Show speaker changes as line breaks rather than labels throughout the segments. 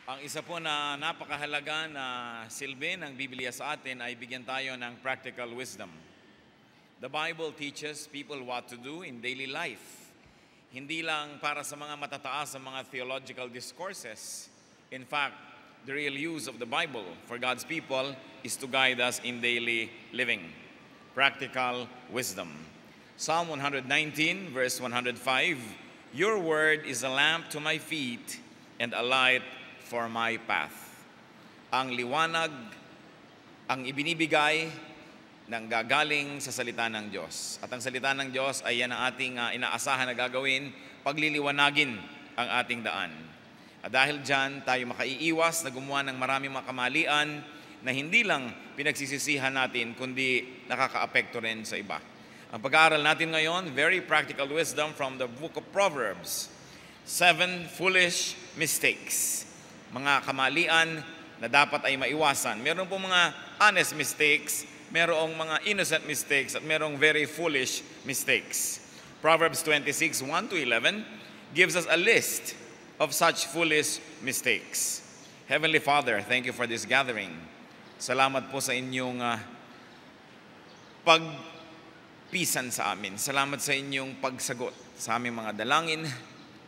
Ang isa po na napakahalaga na silbi ng Biblia sa atin ay bigyan tayo ng practical wisdom. The Bible teaches people what to do in daily life. Hindi lang para sa mga matataas sa mga theological discourses. In fact, the real use of the Bible for God's people is to guide us in daily living. Practical wisdom. Psalm 119 verse 105, "Your word is a lamp to my feet and a light for my path." Ang liwanag, ang ibinibigay ng gagaling sa salita ng Diyos. At ang salita ng Diyos ay yan ang ating inaasahan na gagawin, pagliliwanagin ang ating daan. At dahil dyan, tayo makaiiwas na gumawa ng maraming mga kamalian na hindi lang pinagsisisihan natin, kundi nakakaapekto rin sa iba. Ang pag-aaral natin ngayon, very practical wisdom from the book of Proverbs. 7 foolish mistakes. Mga kamalian na dapat ay maiwasan. Meron po mga honest mistakes, merong mga innocent mistakes, at merong very foolish mistakes. Proverbs 26, 1-11 gives us a list of such foolish mistakes. Heavenly Father, thank you for this gathering. Salamat po sa inyong pagpisan sa amin. Salamat sa inyong pagsagot sa aming mga dalangin,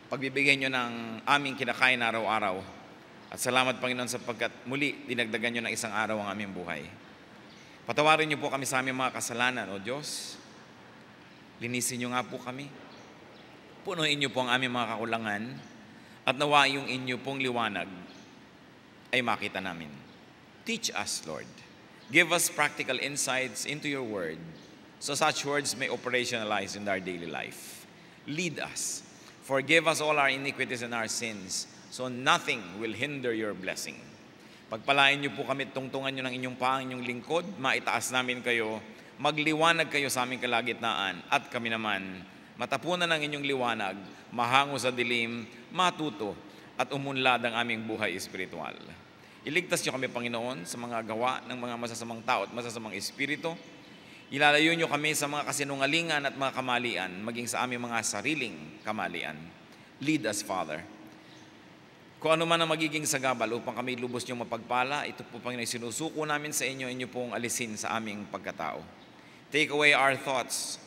pagbibigay nyo ng aming kinakain araw-araw. At salamat, Panginoon, sapagkat muli dinagdagan nyo ng isang araw ang aming buhay. Patawarin nyo po kami sa aming mga kasalanan, O Diyos. Linisin nyo nga po kami. Punuin nyo po ang aming mga kakulangan at nawa yung inyo pong liwanag ay makita namin. Teach us, Lord. Give us practical insights into your word so such words may operationalize in our daily life. Lead us. Forgive us all our iniquities and our sins, so nothing will hinder your blessing. Pagpalain niyo po kami, tungtungan niyo ng inyong pang, inyong lingkod, maitaas namin kayo, magliwanag kayo sa aming kalagitnaan, at kami naman, matapunan ng inyong liwanag, mahango sa dilim, matuto, at umunlad ang aming buhay espiritual. Iligtas niyo kami, Panginoon, sa mga gawa ng mga masasamang tao at masasamang espiritu. Ilalayo niyo kami sa mga kasinungalingan at mga kamalian, maging sa aming mga sariling kamalian. Lead us, Father. Kung ano man ang magiging sagabal upang kami lubos niyong mapagpala, ito po, Panginoon, sinusuko namin sa inyo, inyo pong alisin sa aming pagkatao. Take away our thoughts,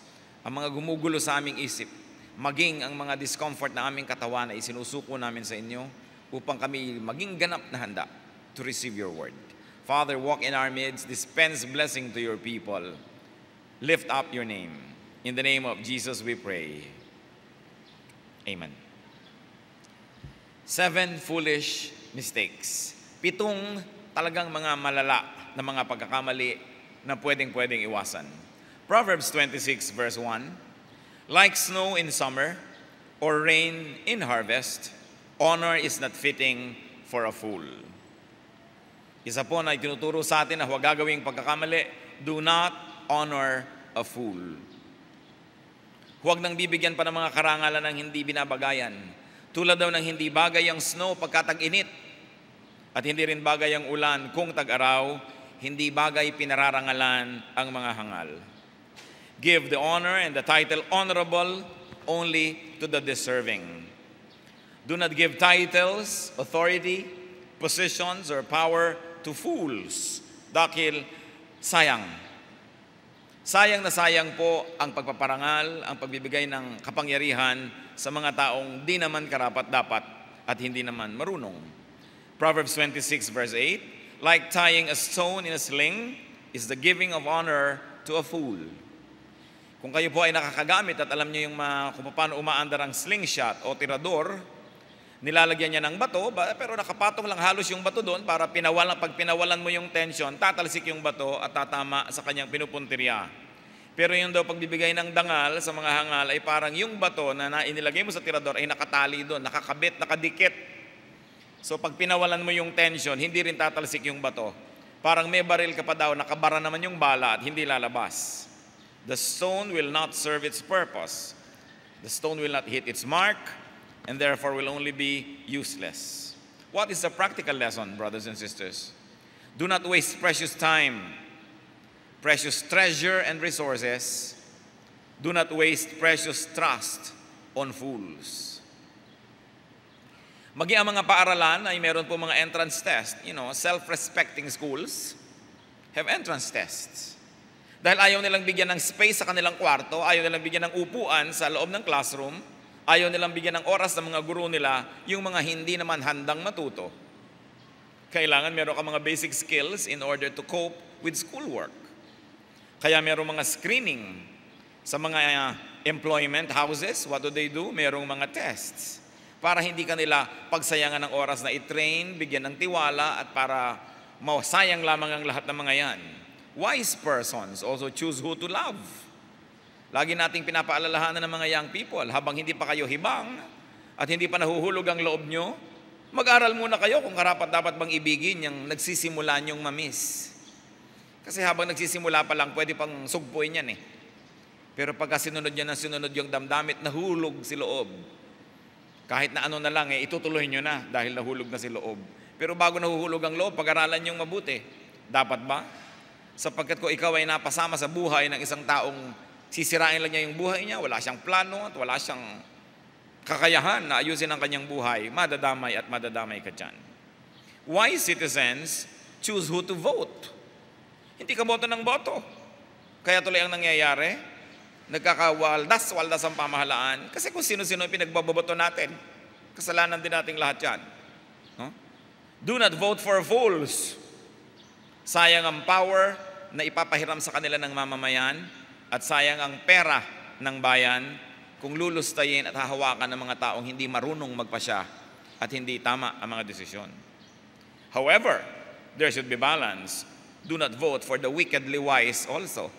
ang mga gumugulo sa aming isip, maging ang mga discomfort na aming katawan ay sinusuko namin sa inyo upang kami maging ganap na handa to receive your word. Father, walk in our midst, dispense blessing to your people. Lift up your name. In the name of Jesus we pray. Amen. 7 foolish mistakes. 7 talagang mga malala na mga pagkakamali na pwedeng iwasan. Proverbs 26 verse 1, "Like snow in summer or rain in harvest, honor is not fitting for a fool." Isa po na itinuturo sa atin na huwag gagawing pagkakamali, do not honor a fool. Huwag nang bibigyan pa ng mga karangalan ng hindi binabagayan. Tulad daw ng hindi bagay ang snow pagkatag-init at hindi rin bagay ang ulan kung tag-araw, hindi bagay pinararangalan ang mga hangal. Give the honor and the title honorable only to the deserving. Do not give titles, authority, positions, or power to fools. Dahil sayang. Sayang na sayang po ang pagpaparangal, ang pagbibigay ng kapangyarihan sa mga taong di naman karapat-dapat at hindi naman marunong. Proverbs 26 verse 8, "Like tying a stone in a sling is the giving of honor to a fool." Kung kayo po ay nakakagamit at alam niyo kung paano umaandar ang slingshot o tirador, nilalagyan niya ng bato, pero nakapatong lang halos yung bato doon para pag pinawalan mo yung tension, tatalsik yung bato at tatama sa kanyang pinupuntirya. Pero yung daw pagbibigay ng dangal sa mga hangal ay parang yung bato na inilagay mo sa tirador ay nakatali doon, nakakabit, nakadikit. So pag pinawalan mo yung tension, hindi rin tatalsik yung bato. Parang may baril ka pa daw, nakabara naman yung bala at hindi lalabas. The stone will not serve its purpose. The stone will not hit its mark, and therefore will only be useless. What is the practical lesson, brothers and sisters? Do not waste precious time, precious treasure and resources. Do not waste precious trust on fools. Maging ang mga paaralan ay meron po mga entrance test. Self-respecting schools have entrance tests. Dahil ayaw nilang bigyan ng space sa kanilang kwarto, ayaw nilang bigyan ng upuan sa loob ng classroom, ayaw nilang bigyan ng oras ng mga guro nila, yung mga hindi naman handang matuto. Kailangan meron ka mga basic skills in order to cope with schoolwork. Kaya meron mga screening sa mga employment houses. What do? Merong mga tests para hindi kanila pagsayangan ng oras na i-train, bigyan ng tiwala, at para masayang lamang ang lahat ng mga yan. Wise persons also choose who to love. Lagi nating pinapaalalahanan ng mga young people, habang hindi pa kayo hibang at hindi pa nahuhulog ang loob nyo, mag-aral muna kayo kung karapat-dapat bang ibigin yung nagsisimula nyong mamiss. Kasi habang nagsisimula pa lang, pwede pang sugpuin yan eh. Pero pagka sinunod yan ng sinunod yung damdamit, nahulog si loob. Kahit na ano na lang, itutuloy nyo na dahil nahulog na si loob. Pero bago nahuhulog ang loob, pag-aralan nyong mabuti. Dapat ba? Sapagkat kung ikaw ay napasama sa buhay ng isang taong sisirain lang niya yung buhay niya, wala siyang plano at wala siyang kakayahan na ayusin ang kanyang buhay, madadamay at madadamay ka dyan. Wise citizens choose who to vote. Hindi ka boto ng boto. Kaya tuloy ang nangyayari, nagkakawaldas-waldas ang pamahalaan. Kasi kung sino-sino yung pinagbaboto natin, kasalanan din nating lahat yan. No? Do not vote for fools. Sayang ang power na ipapahiram sa kanila ng mamamayan at sayang ang pera ng bayan kung lulustayin at hahawakan ng mga taong hindi marunong magpasya at hindi tama ang mga desisyon. However, there should be balance. Do not vote for the wickedly wise also.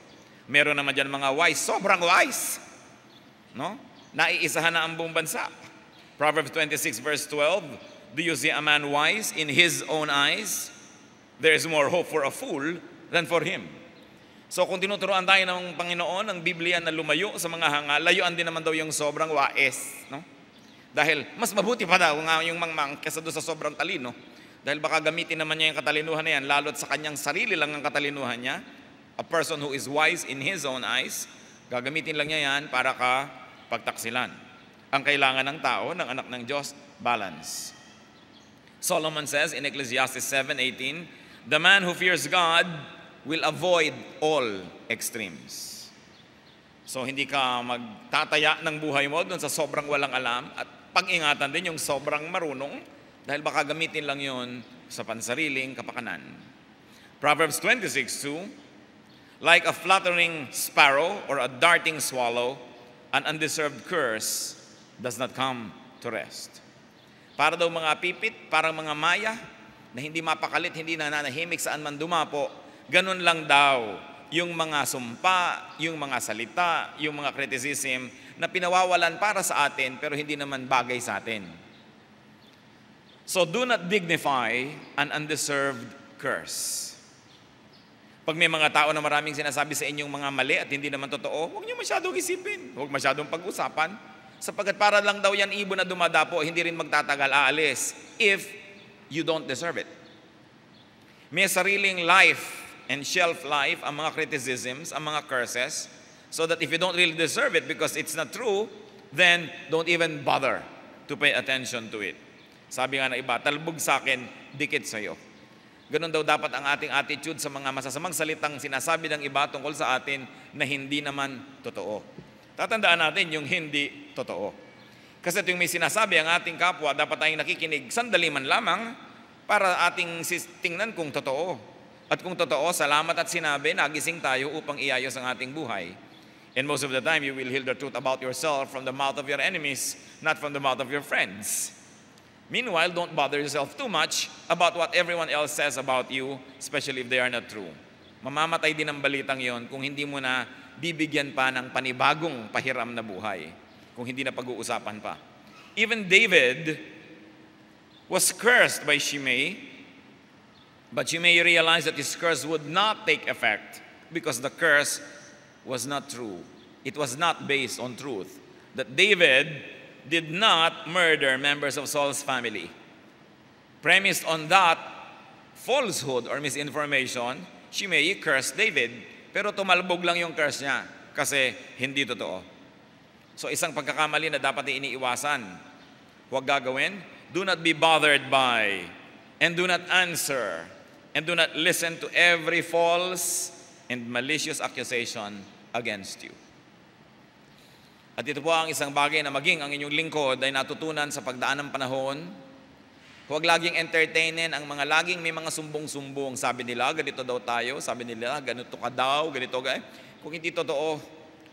Meron naman dyan mga wise, sobrang wise. No? Naiisahan na ang buong bansa. Proverbs 26 verse 12, do you see a man wise in his own eyes? There is more hope for a fool than for him. So kung tinuturoan tayo ng Panginoon, ang Biblia na lumayo sa mga hangal, layuan din naman daw yung sobrang wais. No? Dahil mas mabuti pa daw nga yung mangmang kesa doon sa sobrang talino. Dahil baka gamitin naman niya yung katalinuhan na yan, lalo't sa kanyang sarili lang ang katalinuhan niya. A person who is wise in his own eyes, gagamitin lang niya yan para ka pagtaksilan. Ang kailangan ng tao, ng anak ng Diyos, balance. Solomon says in Ecclesiastes 7:18, the man who fears God will avoid all extremes. So hindi ka magtataya ng buhay mo doon sa sobrang walang alam at pag-ingatan din yung sobrang marunong dahil baka gamitin lang yon sa pansariling kapakanan. Proverbs 26:2, like a fluttering sparrow or a darting swallow, an undeserved curse does not come to rest. Para daw mga pipit, parang mga maya na hindi mapakalit, hindi nananahimik saan man dumapo, ganun lang daw yung mga sumpa, yung mga salita, yung mga criticism na pinawawalan para sa atin pero hindi naman bagay sa atin. So do not dignify an undeserved curse. Pag may mga tao na maraming sinasabi sa inyong mga mali at hindi naman totoo, huwag niyo masyadong isipin, huwag masyadong pag-usapan, sapagkat para lang daw yan ibon na dumadapo, hindi rin magtatagal aalis if you don't deserve it. May sariling life and shelf life ang mga criticisms, ang mga curses, so that if you don't really deserve it because it's not true, then don't even bother to pay attention to it. Sabi nga na iba, talbog sa akin, dikit sa'yo. Ganun daw dapat ang ating attitude sa mga masasamang salitang sinasabi ng iba tungkol sa atin na hindi naman totoo. Tatandaan natin yung hindi totoo. Kasi tuwing may sinasabi ang ating kapwa, dapat tayong nakikinig sandali man lamang para ating tingnan kung totoo. At kung totoo, salamat at sinabi, nagising tayo upang iayos ang ating buhay. And most of the time, you will hear the truth about yourself from the mouth of your enemies, not from the mouth of your friends. Meanwhile, don't bother yourself too much about what everyone else says about you, especially if they are not true. Mamamatay din ang balitang yon kung hindi mo na bibigyan pa ng panibagong pahiram na buhay, kung hindi na pag-uusapan pa. Even David was cursed by Shimei, but Shimei realized that his curse would not take effect because the curse was not true. It was not based on truth. That David did not murder members of Saul's family. Premised on that falsehood or misinformation, Shimei cursed David, pero tumalbog lang yung curse niya kasi hindi totoo. So isang pagkakamali na dapat iniiwasan. Huwag gagawin. Do not be bothered by, and do not answer, and do not listen to every false and malicious accusation against you. At ito po ang isang bagay na maging ang inyong lingkod ay natutunan sa pagdaan ng panahon. Huwag laging entertainin ang mga laging may mga sumbong-sumbong. Sabi nila, ganito daw tayo. Sabi nila, ganito ka daw, ganito ka. Kung hindi totoo,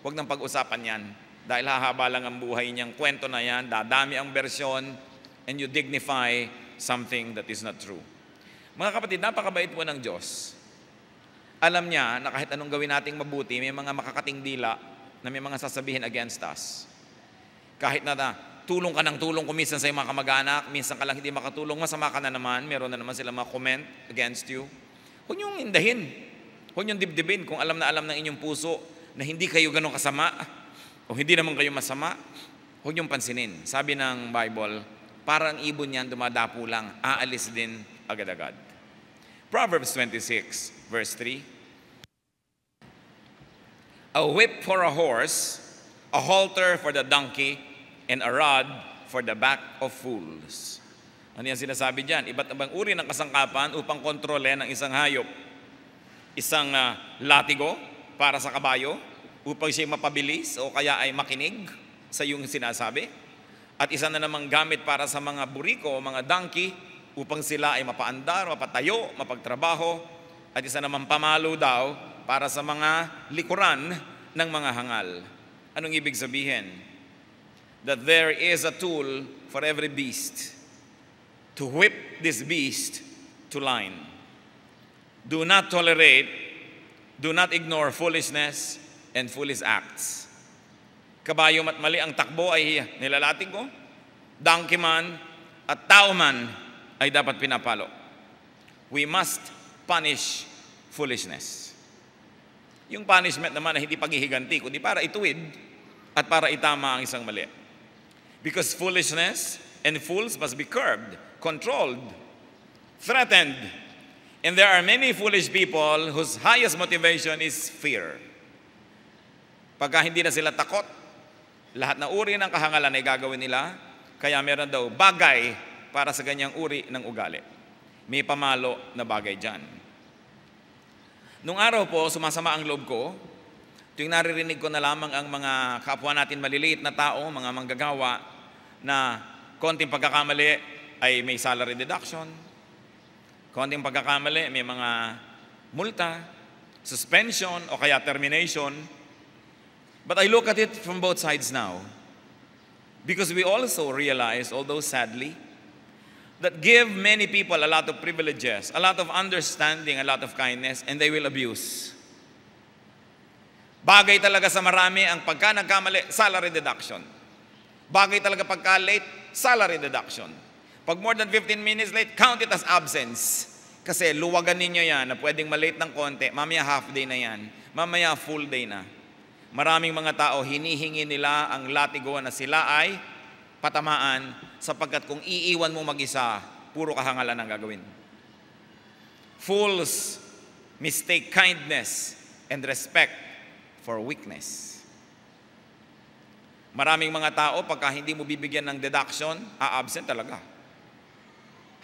huwag nang pag-usapan yan. Dahil hahaba lang ang buhay niyang kwento na yan, dadami ang bersyon, and you dignify something that is not true. Mga kapatid, napakabait po ng Diyos. Alam niya na kahit anong gawin nating mabuti, may mga makakating dila na may mga sasabihin against us. Kahit na tulong ka ng tulong kung minsan sa mga kamag-anak, minsan ka lang hindi makatulong, masama ka na naman, meron na naman sila mga comment against you. Huwag niyong indahin. Huwag niyong dibdibin kung alam na alam ng inyong puso na hindi kayo ganun kasama o hindi naman kayo masama. Huwag niyong pansinin. Sabi ng Bible, parang ibon yan, dumadapo lang, aalis din agad-agad. Proverbs 26, verse 3. A whip for a horse, a halter for the donkey, and a rod for the back of fools. Ano yan sinasabi dyan? Iba't ibang uri ng kasangkapan upang kontrole ng isang hayop. Isang latigo para sa kabayo, upang siya mapabilis o kaya ay makinig sa iyong sinasabi. At isa na namang gamit para sa mga buriko o mga donkey, upang sila ay mapaandar, mapatayo, mapagtrabaho. At isa namang pamalo daw, para sa mga likuran ng mga hangal. Anong ibig sabihin? That there is a tool for every beast to whip this beast to line. Do not tolerate, do not ignore foolishness and foolish acts. Kabayo mat mali ang takbo ay nilalatig ko, donkey man at tao man ay dapat pinapalo. We must punish foolishness. Yung punishment naman ay hindi paghihiganti, kundi para ituwid at para itama ang isang mali. Because foolishness and fools must be curbed, controlled, threatened. And there are many foolish people whose highest motivation is fear. Pagka hindi na sila takot, lahat na uri ng kahangalan ay gagawin nila, kaya meron daw bagay para sa ganyang uri ng ugali. May pamalo na bagay dyan. Nung araw po, sumasama ang loob ko, tuwing naririnig ko na lamang ang mga kapwa natin maliliit na tao, mga manggagawa, na konting pagkakamali ay may salary deduction, konting pagkakamali may mga multa, suspension, o kaya termination. But I look at it from both sides now, because we also realize, although sadly, that give many people a lot of privileges, a lot of understanding, a lot of kindness, and they will abuse. Bagay talaga sa marami ang pagka nagkamali, salary deduction. Bagay talaga pagka late, salary deduction. Pag more than 15 minutes late, count it as absence. Kasi luwagan ninyo yan na pwedeng malate ng konti, mamaya half day na yan, mamaya full day na. Maraming mga tao, hinihingi nila ang latigo na sila ay patamaan, sapagkat kung iiwan mo mag-isa, puro kahangalan ang gagawin. Fools mistake kindness and respect for weakness. Maraming mga tao, pagka hindi mo bibigyan ng deduction, a-absent talaga.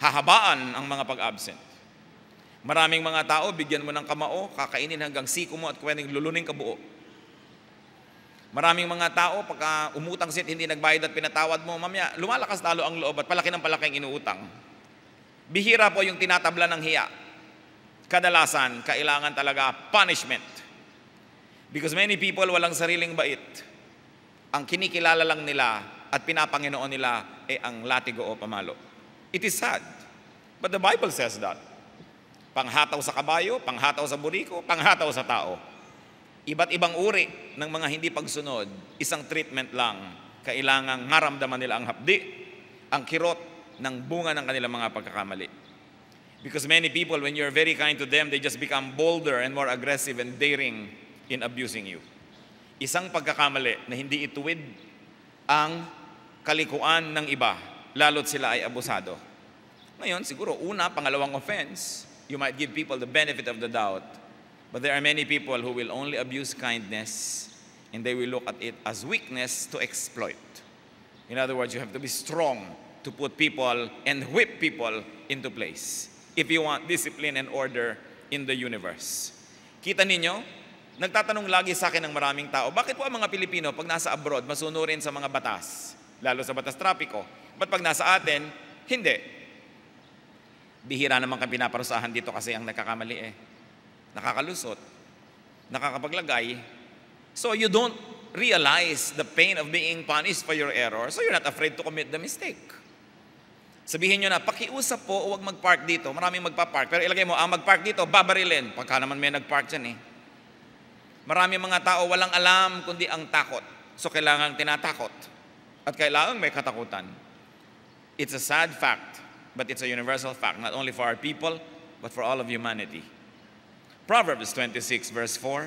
Hahabaan ang mga pag-absent. Maraming mga tao, bigyan mo ng kamao, kakainin hanggang siko mo at pwedeng lulunin ka buo. Maraming mga tao, pagka umutang sit, hindi nagbayad at pinatawad mo, mamaya, lumalakas talo ang loob at palaki ng palaki ang inuutang. Bihira po yung tinatabla ng hiya. Kadalasan, kailangan talaga punishment. Because many people walang sariling bait. Ang kinikilala lang nila at pinapanginoon nila ay ang latigo o pamalo. It is sad. But the Bible says that. Panghataw sa kabayo, panghataw sa buriko, panghataw sa tao. Iba't ibang uri ng mga hindi pagsunod, isang treatment lang. Kailangang maramdaman nila ang hapdi, ang kirot ng bunga ng kanilang mga pagkakamali. Because many people, when you're very kind to them, they just become bolder and more aggressive and daring in abusing you. Isang pagkakamali na hindi ituwid ang kalikuan ng iba, lalo't sila ay abusado. Ngayon, siguro, una, pangalawang offense, you might give people the benefit of the doubt. But there are many people who will only abuse kindness and they will look at it as weakness to exploit. In other words, you have to be strong to put people and whip people into place. If you want discipline and order in the universe. Kita ninyo, nagtatanong lagi sa akin ng maraming tao, bakit po ang mga Pilipino pag nasa abroad, masunurin sa mga batas, lalo sa batas trapiko? Ba't pag nasa atin, hindi? Bihira naman kang pinaparusahan dito kasi ang nagkakamali nakakalusot, nakakapaglagay. So you don't realize the pain of being punished for your error, so you're not afraid to commit the mistake. Sabihin nyo na, pakiusap po, huwag mag-park dito. Maraming magpa-park. Pero ilagay mo, mag-park dito, babarilin. Pagka naman may nag-park dyan Maraming mga tao walang alam kundi ang takot. So kailangan tinatakot. At kailangan may katakutan. It's a sad fact, but it's a universal fact, not only for our people, but for all of humanity. Proverbs 26 verse 4,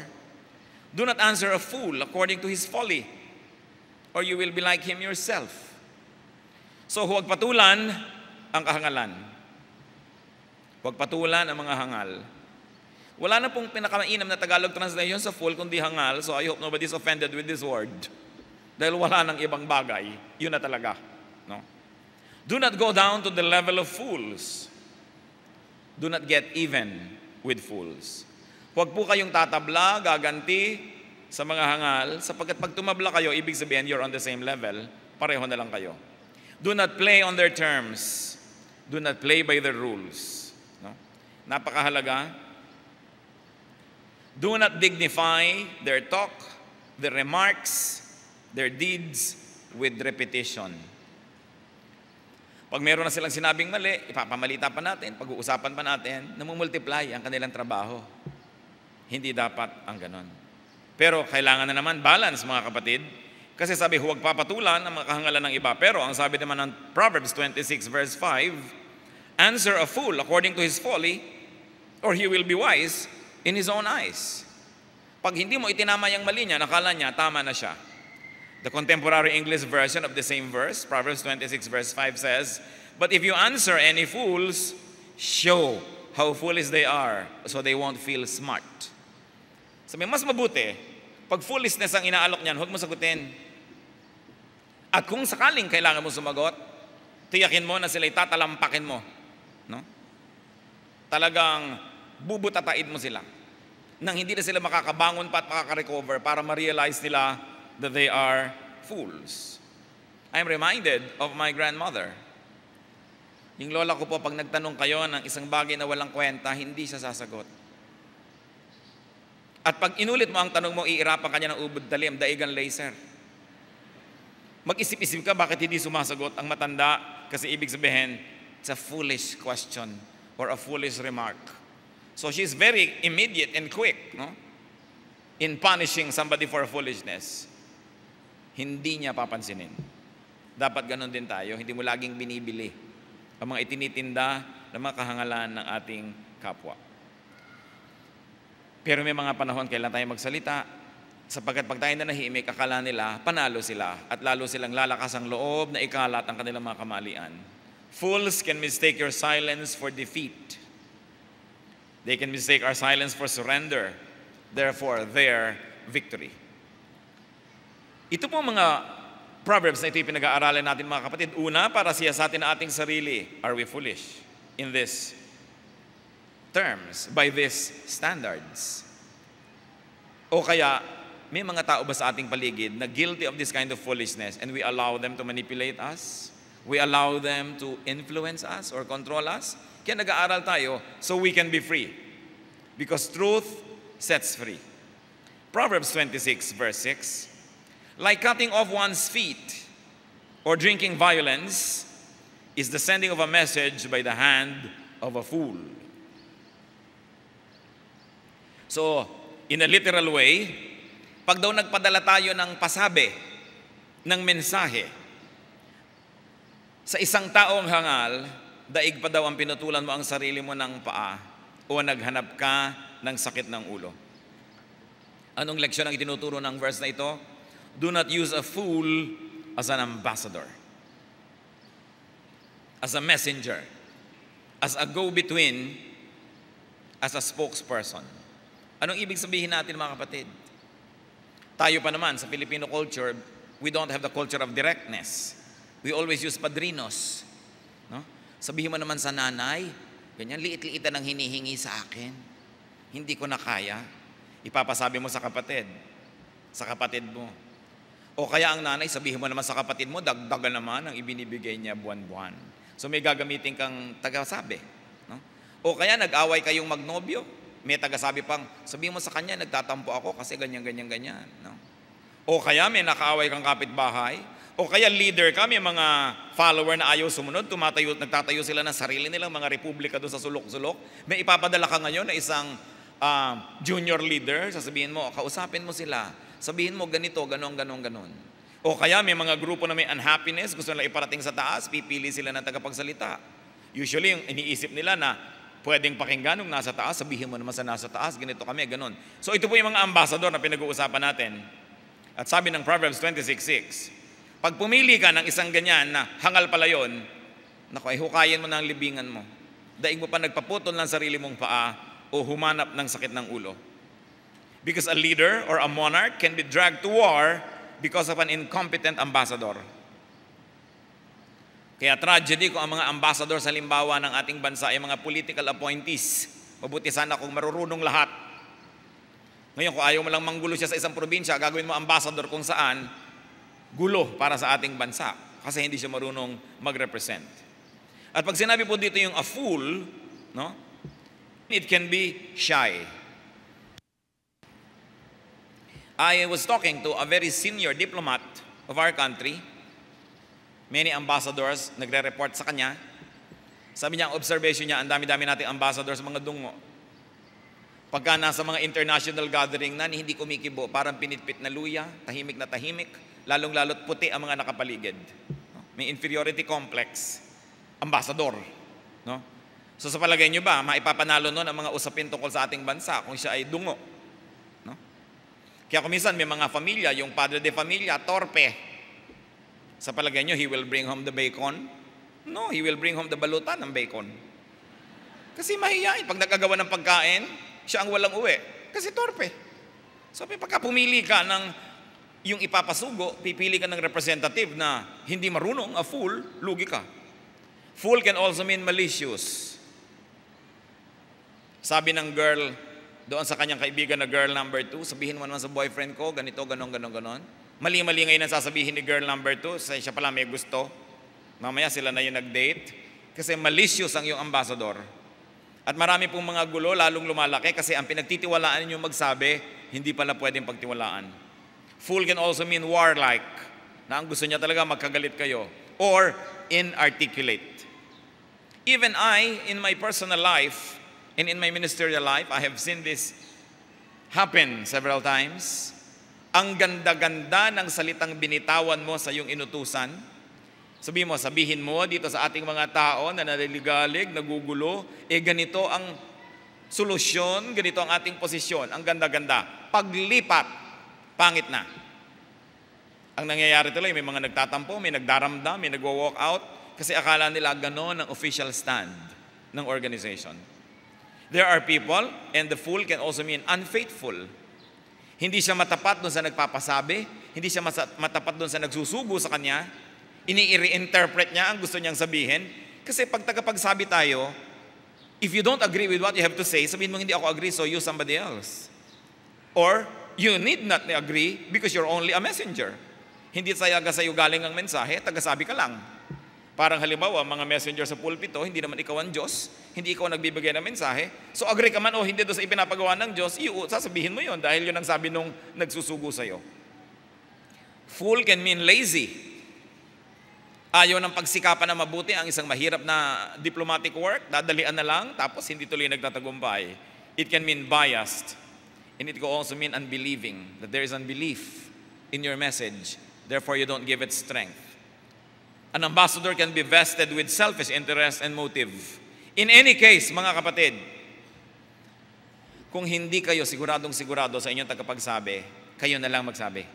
do not answer a fool according to his folly, or you will be like him yourself. So huwag patulan ang kahangalan. Huwag patulan ang mga hangal. Wala na pong pinakamainam na Tagalog translation sa fool kundi hangal, so I hope nobody's offended with this word. Dahil wala nang ibang bagay, yun na talaga. No? Do not go down to the level of fools. Do not get even with fools. Huwag po kayong tatabla, gaganti sa mga hangal, sapagkat pag tumabla kayo, ibig sabihin you're on the same level, pareho na lang kayo. Do not play on their terms. Do not play by their rules. No? Napakahalaga. Do not dignify their talk, their remarks, their deeds with repetition. Pag meron na silang sinabing mali, ipapamalita pa natin, pag-uusapan pa natin, namumultiply ang kanilang trabaho. Hindi dapat ang ganon. Pero kailangan na naman balance, mga kapatid. Kasi sabi, huwag papatulan ang mga kahangalan ng iba. Pero ang sabi naman ng Proverbs 26 verse 5, answer a fool according to his folly, or he will be wise in his own eyes. Pag hindi mo itinama yung mali niya, nakala niya, tama na siya. The contemporary English version of the same verse, Proverbs 26 verse 5 says, but if you answer any fools, show how foolish they are, so they won't feel smart. Sabi, mas mabuti, pag foolishness ang inaalok niyan, huwag mo sagutin. At kung sakaling kailangan mo sumagot, tiyakin mo na sila'y tatalampakin mo. No? Talagang bubutataid mo sila. Nang hindi na sila makakabangon pa at makaka-recover para ma-realize nila that they are fools. I'm reminded of my grandmother. Yung lola ko po, pag nagtanong kayo ng isang bagay na walang kwenta, hindi siya sasagot. At pag inulit mo ang tanong mo, iirapan kanya ng ubod talim, daigan laser. Mag-isip-isip ka bakit hindi sumasagot ang matanda, kasi ibig sabihin, it's a foolish question or a foolish remark. So she's very immediate and quick, no? In punishing somebody for foolishness. Hindi niya papansinin. Dapat ganun din tayo, hindi mo laging binibili ang mga itinitinda ng mga kahangalan ng ating kapwa. Pero may mga panahon kailan tayo magsalita, sapagkat pag tayo nanahimik, akala nila, panalo sila, at lalo silang lalakas ang loob na ikalat ang kanilang mga kamalian. Fools can mistake your silence for defeat. They can mistake our silence for surrender, therefore their victory. Ito po mga Proverbs na ito yung pinag-aaralan natin, mga kapatid. Una, para siyasatin ang ating sarili. Are we foolish in this terms, by these standards? O kaya, may mga tao ba sa ating paligid na guilty of this kind of foolishness and we allow them to manipulate us? We allow them to influence us or control us? Kaya nag-aaral tayo so we can be free. Because truth sets free. Proverbs 26 verse 6, like cutting off one's feet or drinking violence is the sending of a message by the hand of a fool. So, in a literal way, pag daw nagpadala tayo ng pasabi, ng mensahe, sa isang taong hangal, daig pa daw ang pinutulan mo ang sarili mo ng paa o naghanap ka ng sakit ng ulo. Anong leksyon ang itinuturo ng verse na ito? Do not use a fool as an ambassador, as a messenger, as a go-between, as a spokesperson. Anong ibig sabihin natin, mga kapatid? Tayo pa naman, sa Filipino culture, we don't have the culture of directness. We always use padrinos. No? Sabihin mo naman sa nanay, ganyan, liit-liitan ang hinihingi sa akin. Hindi ko na kaya. Ipapasabi mo sa kapatid mo. O kaya ang nanay, sabihin mo naman sa kapatid mo, dagdagan naman ang ibinibigay niya buwan-buwan. So may gagamitin kang tagasabi. No? O kaya nag-away kayong magnobyo, may tagasabi pang, sabihin mo sa kanya, nagtatampo ako kasi ganyan. No? O kaya may nakaaway kang kapitbahay, o kaya leader ka, may mga follower na ayaw sumunod, nagtatayo sila ng sarili nilang mga republika doon sa sulok-sulok. May ipapadala ka ngayon na isang junior leader, sasabihin mo, kausapin mo sila, sabihin mo ganito, ganon. O kaya may mga grupo na may unhappiness, gusto nila iparating sa taas, pipili sila ng tagapagsalita. Usually, yung iniisip nila na pwedeng pakinggan nung nasa taas, sabihin mo naman sa nasa taas, ganito kami, ganon. So ito po yung mga ambassador na pinag-uusapan natin. At sabi ng Proverbs 26:6, pag pumili ka ng isang ganyan na hangal pala yun, naku, ay hukayin mo na ang libingan mo. Daig mo pa nagpaputol ng sarili mong paa o humanap ng sakit ng ulo. Because a leader or a monarch can be dragged to war because of an incompetent ambassador. Kaya tragedy kung ang mga ambassador sa limbawa ng ating bansa ay mga political appointees. Mabuti sana kung marurunong lahat. Ngayon, kung ayaw mo lang manggulo siya sa isang probinsya, gagawin mo ambassador kung saan gulo para sa ating bansa kasi hindi siya marunong mag-represent. At pag sinabi po dito yung a fool, no? It can be shy. I was talking to a very senior diplomat of our country. Many ambassadors nagre-report sa kanya. Sabi niya, ang observation niya, ang dami-dami nating ambassadors, mga dungo. Pagka nasa mga international gathering na, hindi kumikibo, parang pinitpit na luya, tahimik na tahimik, lalong-lalot puti ang mga nakapaligid. May inferiority complex. Ambassador. No? So sa palagay niyo ba, maipapanalo nun ang mga usapin tungkol sa ating bansa kung siya ay dungo? No? Kaya kung minsan may mga familia, yung padre de familia, torpe. Sa palagay niyo, he will bring home the bacon? No, he will bring home the balutan ng bacon. Kasi mahiyain. Pag nagkagawa ng pagkain, siya ang walang uwi. Kasi torpe. So pagka pumili ka ng yung ipapasugo, pipili ka ng representative na hindi marunong, a fool, lugi ka. Fool can also mean malicious. Sabi ng girl, doon sa kanyang kaibigan na girl number 2, sabihin mo naman sa boyfriend ko, ganito, ganon. Mali-mali ngayon ang sasabihin ni girl number 2, siya pala may gusto. Mamaya sila na yung nag-date. Kasi malicious ang yung ambassador. At marami pong mga gulo, lalong lumalaki kasi ang pinagtitiwalaan ninyo magsabi, hindi pala pwedeng pagtiwalaan. Fool can also mean warlike, na ang gusto niya talaga magkagalit kayo, or inarticulate. Even I, in my personal life, and in my ministerial life, I have seen this happen several times. Ang ganda-ganda ng salitang binitawan mo sa iyong inutusan. Sabihin mo dito sa ating mga tao na naliligalig, nagugulo, ganito ang solusyon, ganito ang ating posisyon. Ang ganda-ganda. Paglipat, pangit na. Ang nangyayari tuloy, may mga nagtatampo, may nagdaramdam, may nagwo-walk out, kasi akala nila gano'n ang official stand ng organization. There are people, and the fool can also mean unfaithful. Hindi siya matapat doon sa nagpapasabi, hindi siya matapat doon sa nagsusugo sa kanya, ini-reinterpret niya ang gusto niyang sabihin, kasi pag tagapagsabi tayo, if you don't agree with what you have to say, sabihin mo hindi ako agree, so use somebody else. Or, you need not agree because you're only a messenger. Hindi taga sa'yo galing ang mensahe, tagasabi ka lang. Parang halimbawa, mga messenger sa pulpito, hindi naman ikaw ang Diyos, hindi ikaw nagbibigay ng mensahe, so agree ka man o hindi doon sa ipinapagawa ng Diyos, sasabihin mo yon dahil yun ang sabi nung nagsusugo sa'yo. Fool can mean lazy. Ayaw ng pagsikapan na mabuti ang isang mahirap na diplomatic work, dadalian na lang, tapos hindi tuloy nagtatagumpay. It can mean biased. And it can also mean unbelieving, that there is unbelief in your message, therefore you don't give it strength. An ambassador can be vested with selfish interest and motive. In any case, mga kapatid, kung hindi kayo siguradong-sigurado sa inyong tagapagsabi, kayo na lang magsabi.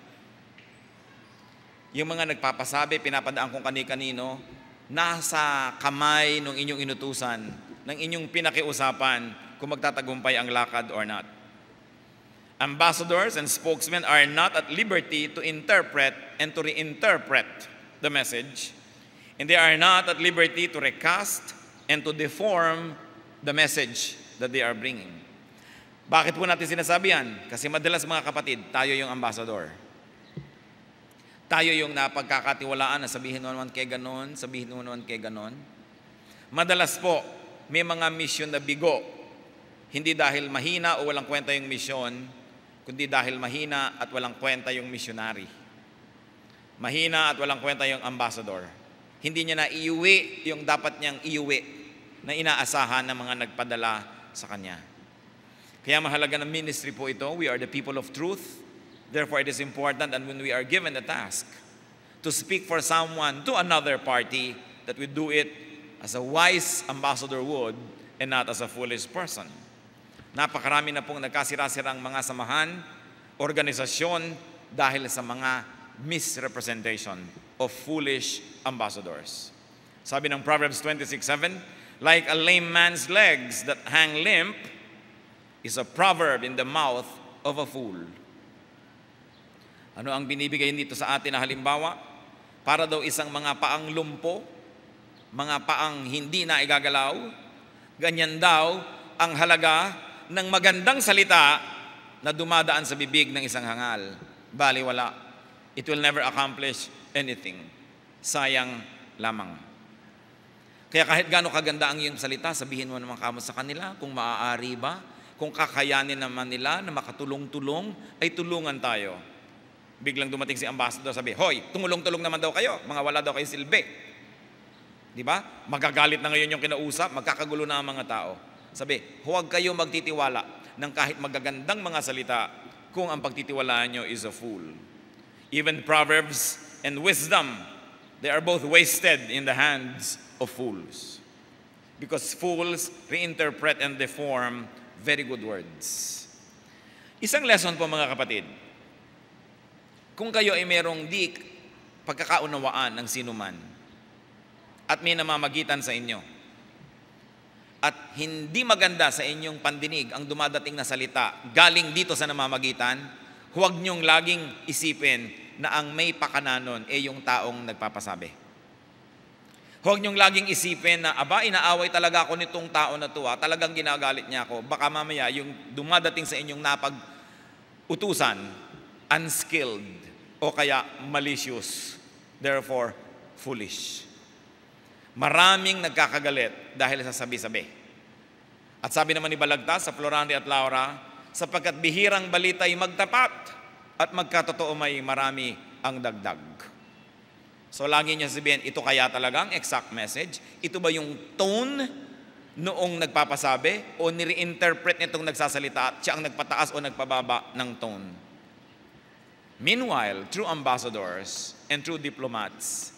Yung mga nagpapasabi, pinapadaan kung kani-kanino, nasa kamay ng inyong inutusan, ng inyong pinakiusapan kung magtatagumpay ang lakad or not. Ambassadors and spokesmen are not at liberty to interpret and to reinterpret the message. And they are not at liberty to recast and to deform the message that they are bringing. Bakit po natin sinasabi yan? Kasi madalas mga kapatid, tayo yung ambassador. Tayo yung napagkakatiwalaan na sabihin mo naman kay ganon, sabihin mo naman kay ganon. Madalas po, may mga mission na bigo. Hindi dahil mahina o walang kwenta yung mission, kundi dahil mahina at walang kwenta yung missionary. Mahina at walang kwenta yung ambassador. Hindi niya na iuwi yung dapat niyang iuwi na inaasahan ng mga nagpadala sa kanya. Kaya mahalaga ng ministry po ito. We are the people of truth. Therefore, it is important that when we are given the task to speak for someone to another party, that we do it as a wise ambassador would and not as a foolish person. Napakarami na pong nagkasira-sirang mga samahan, organisasyon dahil sa mga misrepresentation of foolish ambassadors. Sabi ng Proverbs 26:7, like a lame man's legs that hang limp is a proverb in the mouth of a fool. Ano ang binibigay dito sa atin na halimbawa? Para daw isang mga paang lumpo, mga paang hindi na igagalaw, ganyan daw ang halaga ng magandang salita na dumadaan sa bibig ng isang hangal. Baliwala. It will never accomplish anything. Sayang lamang. Kaya kahit gaano kaganda ang iyong salita, sabihin mo naman kamo sa kanila, kung maaari ba, kung kakayanin naman nila na makatulong-tulong, ay tulungan tayo. Biglang dumating si ambassador, sabi, hoy, tumulong-tulong naman daw kayo, mga wala daw kayo silbi. Di ba? Magagalit na ngayon yung kinausap, magkakagulo na ang mga tao. Sabi, huwag kayo magtitiwala ng kahit magagandang mga salita kung ang pagtitiwalaan nyo is a fool. Even Proverbs and wisdom, they are both wasted in the hands of fools. Because fools reinterpret and deform very good words. Isang lesson po mga kapatid, kung kayo ay merong di pagkakaunawaan ng sinuman at may namamagitan sa inyo at hindi maganda sa inyong pandinig ang dumadating na salita galing dito sa namamagitan, huwag niyong laging isipin na ang may pakananon ay yung taong nagpapasabi. Huwag niyong laging isipin na, aba, inaaway talaga ako nitong tao na to, talagang ginagalit niya ako. Baka mamaya yung dumadating sa inyong napag-utusan, unskilled, o kaya malicious, therefore foolish. Maraming nagkakagalit dahil sa sabi-sabi. At sabi naman ni Balagtas sa Florante at Laura, sapagkat bihirang balita'y magtapat at magkatotoo may marami ang dagdag. So lagi niya sabihin, ito kaya talaga ang exact message? Ito ba yung tone noong nagpapasabi o nire-interpret nitong nagsasalita at siya ang nagpataas o nagpababa ng tone? Meanwhile, true ambassadors and true diplomats,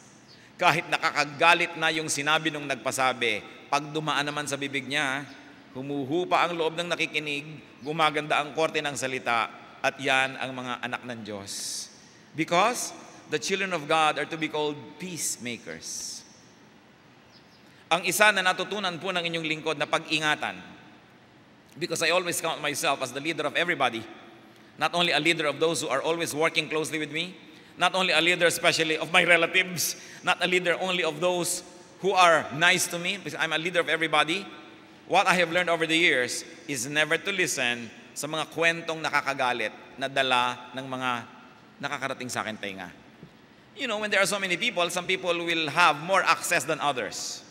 kahit nakakagalit na yung sinabi nung nagpasabi, pag dumaan naman sa bibig niya, humuhupa ang loob ng nakikinig, gumaganda ang korte ng salita, at yan ang mga anak ng Diyos. Because the children of God are to be called peacemakers. Ang isa na natutunan po ng inyong lingkod na pag-ingatan, because I always count myself as the leader of everybody, not only a leader of those who are always working closely with me, not only a leader especially of my relatives, not a leader only of those who are nice to me, because I'm a leader of everybody. What I have learned over the years is never to listen sa mga kwentong nakakagalit na dala ng mga nakakarating sa akin tenga. You know, when there are so many people, some people will have more access than others.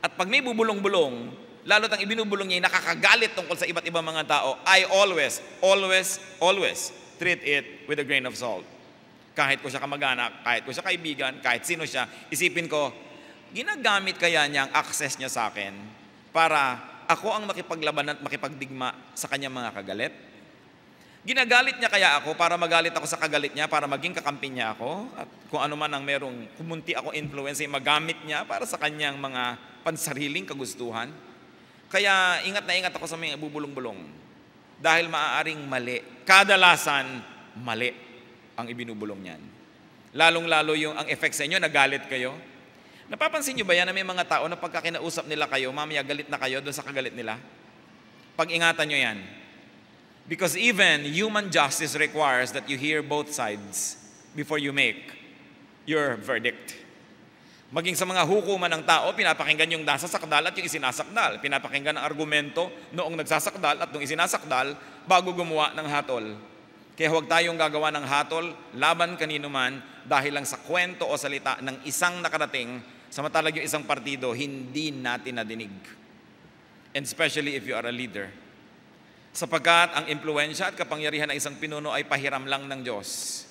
At pag may bubulong-bulong, lalo't ang ibinubulong niya nakakagalit tungkol sa iba't ibang mga tao, I always treat it with a grain of salt. Kahit ko siya kamag-anak, kahit ko siya kaibigan, kahit sino siya, isipin ko, ginagamit kaya niya ang access niya sa akin para ako ang makipaglaban at makipagdigma sa kanyang mga kagalit? Ginagalit niya kaya ako para magalit ako sa kagalit niya, para maging kakampi niya ako? At kung ano man ang merong kumunti ako influence, ay magamit niya para sa kanyang mga pansariling kagustuhan? Kaya ingat na ingat ako sa mga bubulong-bulong. Dahil maaaring mali. Kadalasan, mali ang ibinubulong niyan. Lalong-lalo yung ang effect sa inyo, nagalit kayo. Napapansin niyo ba yan na may mga tao na pagka kinausap nila kayo, mamaya galit na kayo doon sa kagalit nila? Pag-ingatan niyo yan. Because even human justice requires that you hear both sides before you make your verdict. Maging sa mga hukuman ng tao, pinapakinggan yung nasasakdal at yung isinasakdal. Pinapakinggan ang argumento noong nagsasakdal at noong isinasakdal bago gumawa ng hatol. Kaya huwag tayong gagawa ng hatol laban kanino man dahil lang sa kwento o salita ng isang nakarating, samantalang yung isang partido hindi natin nadinig. And especially if you are a leader. Sapagkat ang impluensya at kapangyarihan ng isang pinuno ay pahiram lang ng Diyos.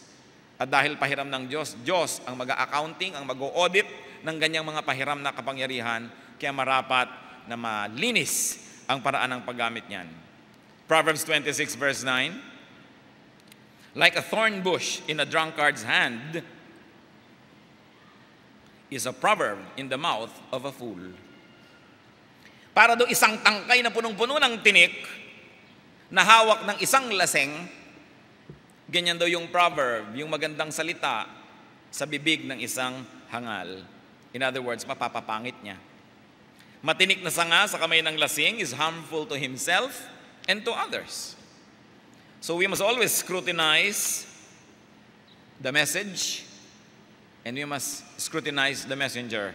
At dahil pahiram ng Diyos, Diyos ang mag-accounting, ang mag-audit ng ganyang mga pahiram na kapangyarihan, kaya marapat na malinis ang paraan ng paggamit niyan. Proverbs 26 verse 9, like a thorn bush in a drunkard's hand is a proverb in the mouth of a fool. Para do isang tangkay na punong-puno ng tinik na hawak ng isang laseng, ganyan daw yung proverb, yung magandang salita sa bibig ng isang hangal. In other words, mapapapangit niya. Matinik na sanga sa kamay ng lasing is harmful to himself and to others. So we must always scrutinize the message and we must scrutinize the messenger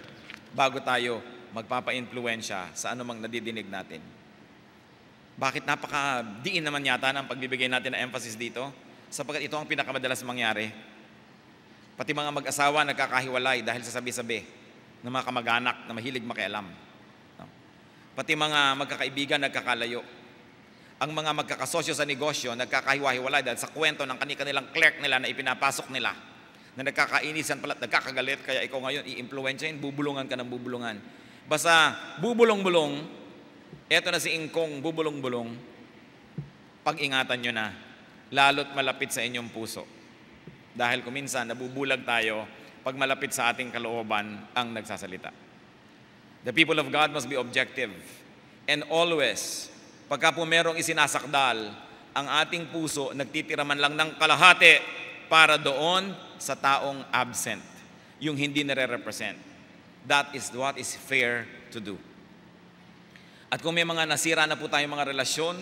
bago tayo magpapa-influensya sa anumang nadidinig natin. Bakit napaka-diin naman yata ng pagbibigay natin ng emphasis dito? Sapagkat ito ang pinakamadalas mangyari. Pati mga mag-asawa nagkakahiwalay dahil sa sabi-sabi ng mga kamag-anak na mahilig makialam. Pati mga magkakaibigan nagkakalayo. Ang mga magkakasosyo sa negosyo nagkakahiwa-hiwalay dahil sa kwento ng kanilang clerk nila na ipinapasok nila, na nagkakainisan pala, nagkakagalit, kaya ikaw ngayon i-influensyahin, bubulungan ka ng bubulungan. Basta bubulong-bulong, eto na si Ingkong bubulong-bulong, pag-ingatan nyo na, lalo't malapit sa inyong puso. Dahil kuminsan nabubulag tayo pag malapit sa ating kalooban ang nagsasalita. The people of God must be objective and always, pagka po merong isinasakdal, ang ating puso nagtitira man lang ng kalahati para doon sa taong absent, yung hindi nare-represent. That is what is fair to do. At kung may mga nasira na po tayong mga relasyon,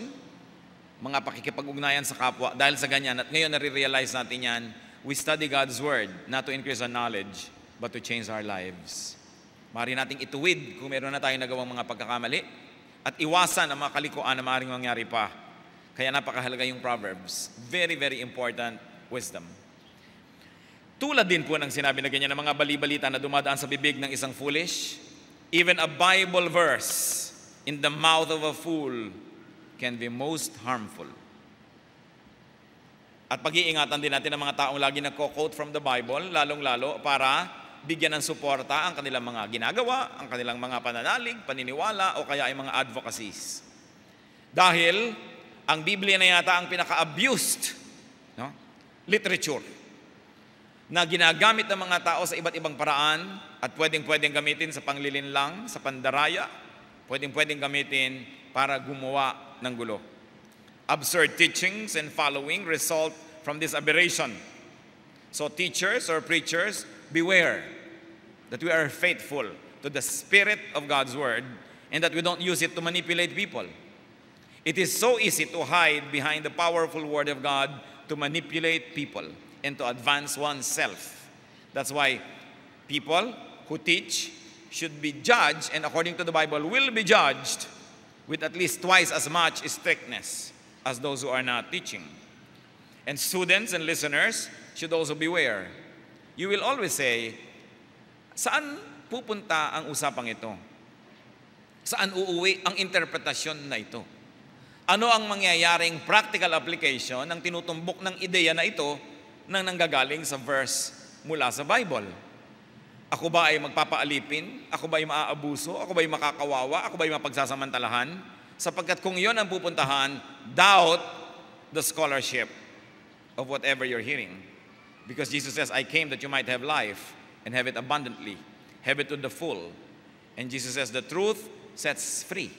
mga pakikipag-ugnayan sa kapwa, dahil sa ganyan, at ngayon nare-realize natin yan, we study God's Word, not to increase our knowledge, but to change our lives. Maaari nating ituwid kung meron na tayong nagawang mga pagkakamali at iwasan ang mga kalikuan na maaaring mangyari pa. Kaya napakahalaga yung Proverbs. Very, very important wisdom. Tulad din po ng sinabi na ganyan ng mga bali-balita na dumadaan sa bibig ng isang foolish, even a Bible verse in the mouth of a fool can be most harmful. At pag-iingatan din natin ang mga taong lagi nagko-quote from the Bible, lalong-lalo para bigyan ng suporta ang kanilang mga ginagawa, ang kanilang mga pananalig, paniniwala, o kaya ay mga advocacies. Dahil ang Biblia na yata ang pinaka-abused literature na ginagamit ng mga tao sa iba't ibang paraan at pwedeng-pwedeng gamitin sa panglilinlang, sa pandaraya, pwedeng-pwedeng gamitin para gumawa ng gulo. Absurd teachings and following result from this aberration. So teachers or preachers, beware that we are faithful to the spirit of God's word and that we don't use it to manipulate people. It is so easy to hide behind the powerful word of God to manipulate people and to advance oneself. That's why people who teach should be judged, and according to the Bible, will be judged with at least twice as much strictness as those who are not teaching. And students and listeners should also beware. You will always say, saan pupunta ang usapang ito? Saan uuwi ang interpretasyon na ito? Ano ang mangyayaring practical application ng tinutumbok ng ideya na ito nang nanggagaling sa verse mula sa Bible? Ako ba ay magpapaalipin? Ako ba ay maaabuso? Ako ba ay makakawawa? Ako ba ay mapagsasamantalahan? Sapagkat kung yon ang pupuntahan, doubt the scholarship of whatever you're hearing. Because Jesus says, I came that you might have life and have it abundantly, have it to the full. And Jesus says, the truth sets free.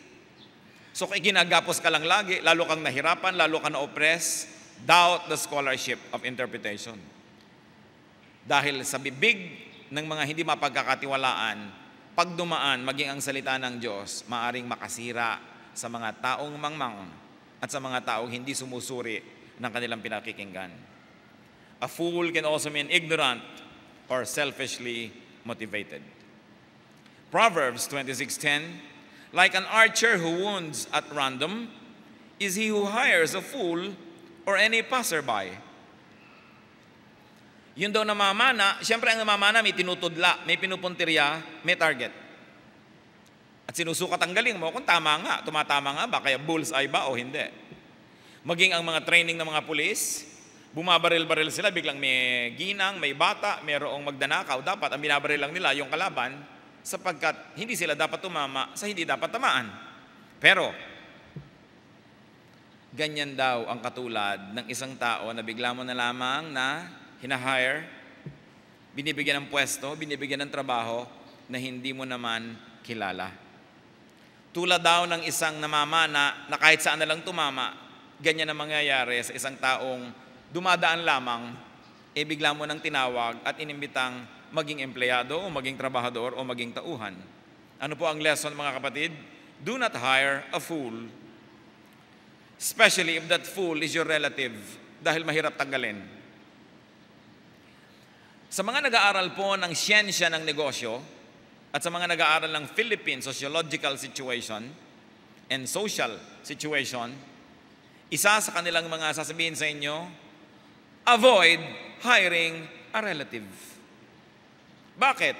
So kung ginagapos ka lang lagi, lalo kang nahirapan, lalo kang na-oppress, doubt the scholarship of interpretation. Dahil sa bibig ng mga hindi mapagkakatiwalaan, pag dumaan, maging ang salita ng Diyos, maaring makasira sa mga taong mangmang at sa mga taong hindi sumusuri ng kanilang pinakikinggan. A fool can also mean ignorant or selfishly motivated. Proverbs 26:10, like an archer who wounds at random is he who hires a fool or any passerby. Yun daw namamana, siyempre ang namamana may tinutudla, may pinupuntirya, may target. At sinusukat ang galing mo kung tama nga, tumatama nga ba, kaya bullseye ba o hindi. Maging ang mga training ng mga pulis, bumabaril-baril sila, biglang may ginang, may bata, mayroong magdanakaw. Dapat ang binabaril lang nila yung kalaban sapagkat hindi sila dapat tumama sa hindi dapat tamaan. Pero, ganyan daw ang katulad ng isang tao na bigla mo na lamang na hinahire, binibigyan ng pwesto, binibigyan ng trabaho na hindi mo naman kilala. Tulad daw ng isang namamana na kahit saan na lang tumama, ganyan ang mangyayari sa isang taong dumadaan lamang, bigla mo nang tinawag at inimbitang maging empleyado o maging trabahador o maging tauhan. Ano po ang lesson, mga kapatid? Do not hire a fool, especially if that fool is your relative, dahil mahirap tanggalin. Sa mga nag-aaral po ng siyensya ng negosyo at sa mga nag-aaral ng Philippine sociological situation and social situation, isa sa kanilang mga sasabihin sa inyo, avoid hiring a relative. Bakit?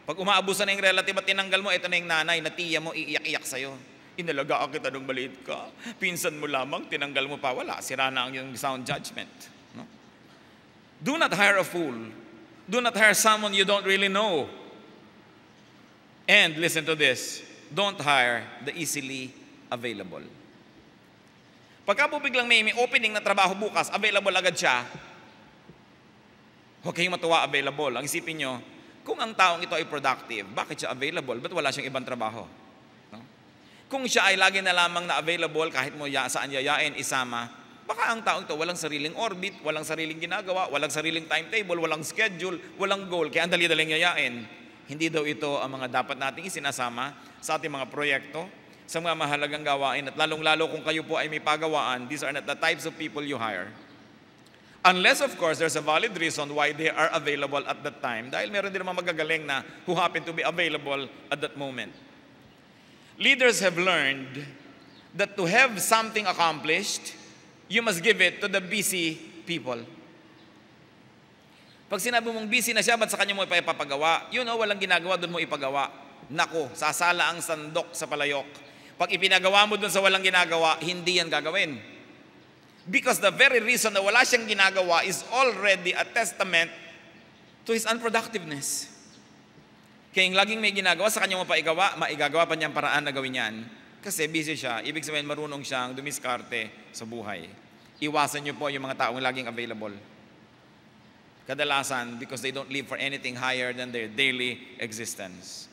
Pag umaabusan na yung relative at tinanggal mo, ito na yung nanay na tiya mo, iiyak-iyak sa'yo. Inalagaan kita nung maliit ka. Pinsan mo lamang, tinanggal mo pa, wala. Sira na ang yung sound judgment. No? Do not hire a fool. Do not hire someone you don't really know. And listen to this, don't hire the easily available. Pagka po biglang may opening na trabaho bukas, available agad siya, huwag kayong matuwa available. Ang isipin nyo, kung ang taong ito ay productive, bakit siya available? Ba't wala siyang ibang trabaho? No? Kung siya ay lagi na lamang na available, kahit mo saan yayain, isama, baka ang taong ito walang sariling orbit, walang sariling ginagawa, walang sariling timetable, walang schedule, walang goal, kaya ang dali-daling yayain. Hindi daw ito ang mga dapat nating isinasama sa ating mga proyekto, sa mga mahalagang gawain, at lalong-lalo kung kayo po ay may pagawaan, these are not the types of people you hire. Unless, of course, there's a valid reason why they are available at that time, dahil meron din naman magagaling na who happen to be available at that moment. Leaders have learned that to have something accomplished, you must give it to the busy people. Pag sinabi mong busy na siya, ba't sa kanya mo ipapagawa? Yun o, walang ginagawa, doon mo ipagawa. Nako, sasala ang sandok sa palayok. Pag ipinagawa mo doon sa walang ginagawa, hindi yan gagawin. Because the very reason na wala siyang ginagawa is already a testament to his unproductiveness. Kaya yung laging may ginagawa, sa kanya mo pa igawa, maigagawa pa niyang paraan na gawin yan. Kasi busy siya, ibig sabihin marunong siyang dumiskarte sa buhay. Iwasan niyo po yung mga taong laging available. Kadalasan, because they don't live for anything higher than their daily existence.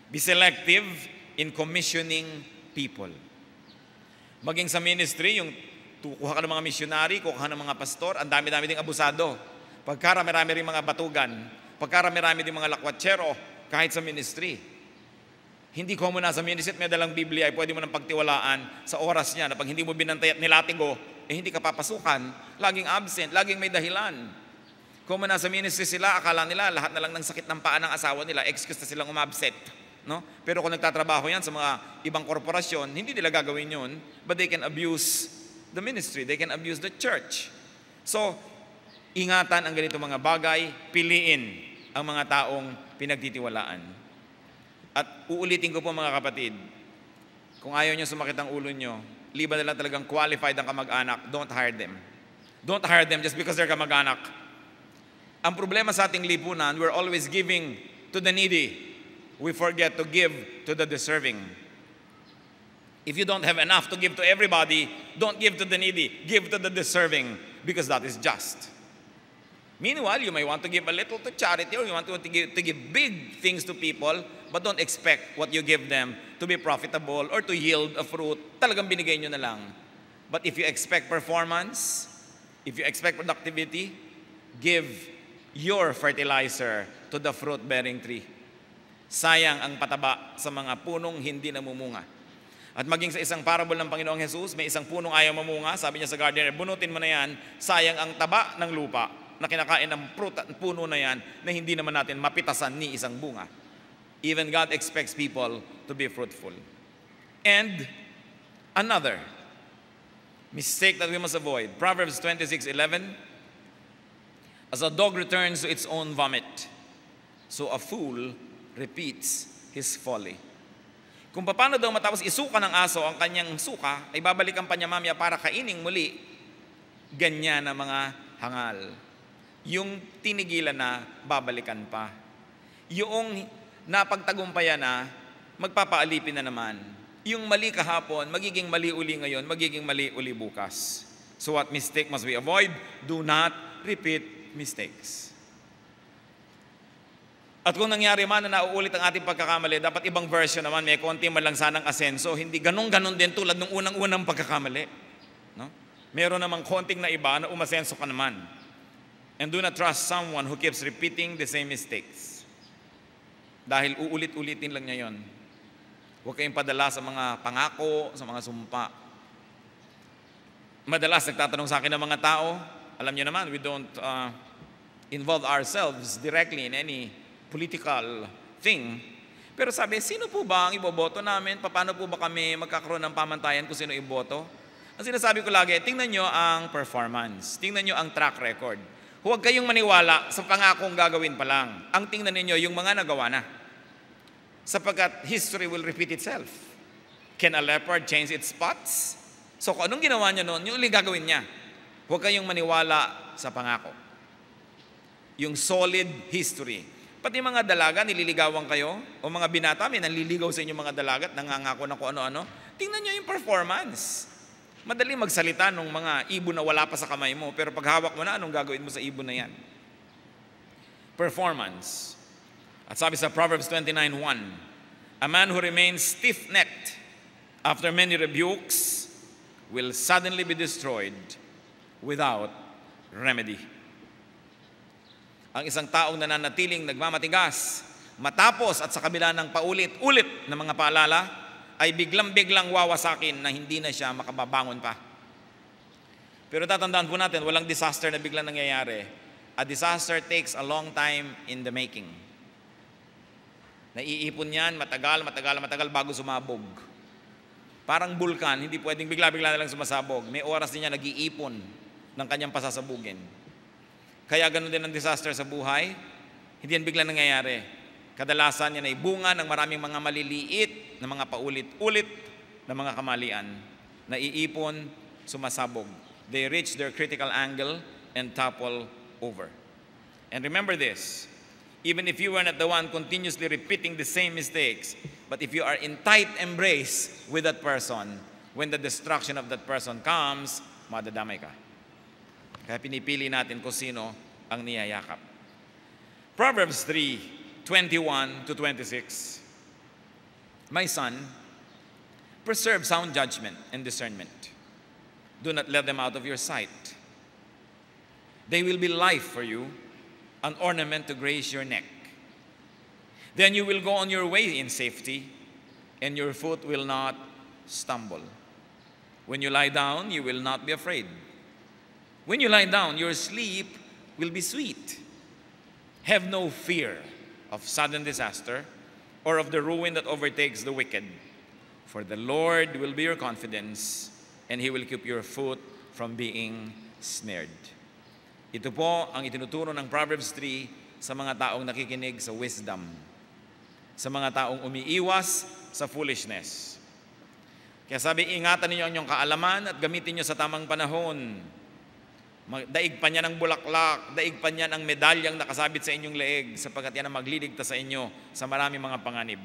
Be selective in commissioning people. Maging sa ministry, yung kuha ka ng mga missionary, kuha ka ng mga pastor, ang dami-dami ding abusado. Pagkarami-rami rin mga batugan, pagkarami-rami din mga lakwatsero, kahit sa ministry. Hindi ko muna sa ministry at may dalang Biblia ay pwede mo nang pagtiwalaan sa oras niya na pag hindi mo binantay at nilatigo, hindi ka papasukan. Laging absent, laging may dahilan. Kung muna sa ministry sila, akala nila lahat na lang ng sakit ng paa ng asawa nila, excuse na silang umabsent. No? Pero kung nagtatrabaho yan sa mga ibang korporasyon, hindi nila gagawin yun, but they can abuse the ministry, they can abuse the church. So, ingatan ang ganito mga bagay, piliin ang mga taong pinagtitiwalaan. At uulitin ko po mga kapatid, kung ayaw nyo sumakit ang ulo nyo, liban na lang talagang qualified ang kamag-anak, don't hire them. Don't hire them just because they're kamag-anak. Ang problema sa ating lipunan, we're always giving to the needy. We forget to give to the deserving. If you don't have enough to give to everybody, don't give to the needy, give to the deserving, because that is just. Meanwhile, you may want to give a little to charity or you want to give big things to people, but don't expect what you give them to be profitable or to yield a fruit. Talagang binigay nyo na lang. But if you expect performance, if you expect productivity, give your fertilizer to the fruit-bearing tree. Sayang ang pataba sa mga punong hindi namumunga. At maging sa isang parable ng Panginoong Jesus, may isang punong ayaw mamunga, sabi niya sa gardener, bunutin mo na yan, sayang ang taba ng lupa na kinakain ng puno na yan na hindi naman natin mapitasan ni isang bunga. Even God expects people to be fruitful. And another mistake that we must avoid. Proverbs 26:11. As a dog returns to its own vomit, so a fool repeats his folly. Kung paano daw matapos isuka ng aso ang kanyang suka, ay babalikan pa niya mamaya para kaining muli, ganyan na mga hangal. Yung tinigilan na, babalikan pa. Yung napagtagumpayan na, magpapaalipin na naman. Yung mali kahapon, magiging mali uli ngayon, magiging mali uli bukas. So what mistake must we avoid? Do not repeat mistakes. At kung nangyari man na nauulit ang ating pagkakamali, dapat ibang version naman, may konti man lang sanang asenso, hindi ganun-ganon din tulad ng unang-unang pagkakamali. No? Meron namang konting na iba na umasenso ka naman. And do not trust someone who keeps repeating the same mistakes. Dahil uulit-ulitin lang niya yun. Huwag kayong padala sa mga pangako, sa mga sumpa. Madalas nagtatanong sa akin ng mga tao, alam niyo naman, we don't involve ourselves directly in any political thing. Pero sabi, sino po ba ang iboboto namin? Paano po ba kami magkakaroon ng pamantayan kung sino iboto? Ang sinasabi ko lagi, tingnan nyo ang performance. Tingnan nyo ang track record. Huwag kayong maniwala sa pangakong gagawin pa lang. Ang tingnan ninyo yung mga nagawa na. Sapagkat history will repeat itself. Can a leopard change its spots? So kung anong ginawa niya noon, yung uling gagawin niya. Huwag kayong maniwala sa pangako. Yung solid history. Pati mga dalaga, nililigawan kayo, o mga binata, may nanliligaw sa inyo mga dalaga at nangangako na kung ano-ano. Tingnan nyo yung performance. Madali magsalita nung mga ibon na wala pa sa kamay mo, pero pag hawak mo na, anong gagawin mo sa ibon na yan? Performance. At sabi sa Proverbs 29:1, a man who remains stiff-necked after many rebukes will suddenly be destroyed without remedy. Ang isang taong nananatiling nagmamatigas, matapos at sa kabila ng paulit-ulit na mga paalala, ay biglang-biglang wawasakin na hindi na siya makababangon pa. Pero tatandaan po natin, walang disaster na biglang nangyayari. A disaster takes a long time in the making. Naiipon yan, matagal bago sumabog. Parang bulkan, hindi pwedeng bigla-bigla na lang sumasabog. May oras din niya nag-iipon ng kanyang pasasabugin. Kaya ganun din ang disaster sa buhay, hindi yan bigla nangyayari. Kadalasan yan ay bunga ng maraming mga maliliit na mga paulit-ulit na mga kamalian. Naiipon, sumasabog. They reach their critical angle and topple over. And remember this, even if you were not the one continuously repeating the same mistakes, but if you are in tight embrace with that person, when the destruction of that person comes, madadamay ka. Kaya pinipili natin kung sino ang niyayakap. Proverbs 3:21-26. My son, preserve sound judgment and discernment. Do not let them out of your sight. They will be life for you, an ornament to grace your neck. Then you will go on your way in safety, and your foot will not stumble. When you lie down, you will not be afraid. When you lie down, your sleep will be sweet. Have no fear of sudden disaster or of the ruin that overtakes the wicked. For the Lord will be your confidence, and He will keep your foot from being snared. Ito po ang itinuturo ng Proverbs 3 sa mga taong nakikinig sa wisdom, sa mga taong umiiwas sa foolishness. Kaya sabi, ingatan ninyo ang inyong kaalaman at gamitin nyo sa tamang panahon. Daig pa niya ng bulaklak, daig pa niya ng medalyang nakasabit sa inyong leeg, sapagkat yan ang magliligtas sa inyo sa maraming mga panganib.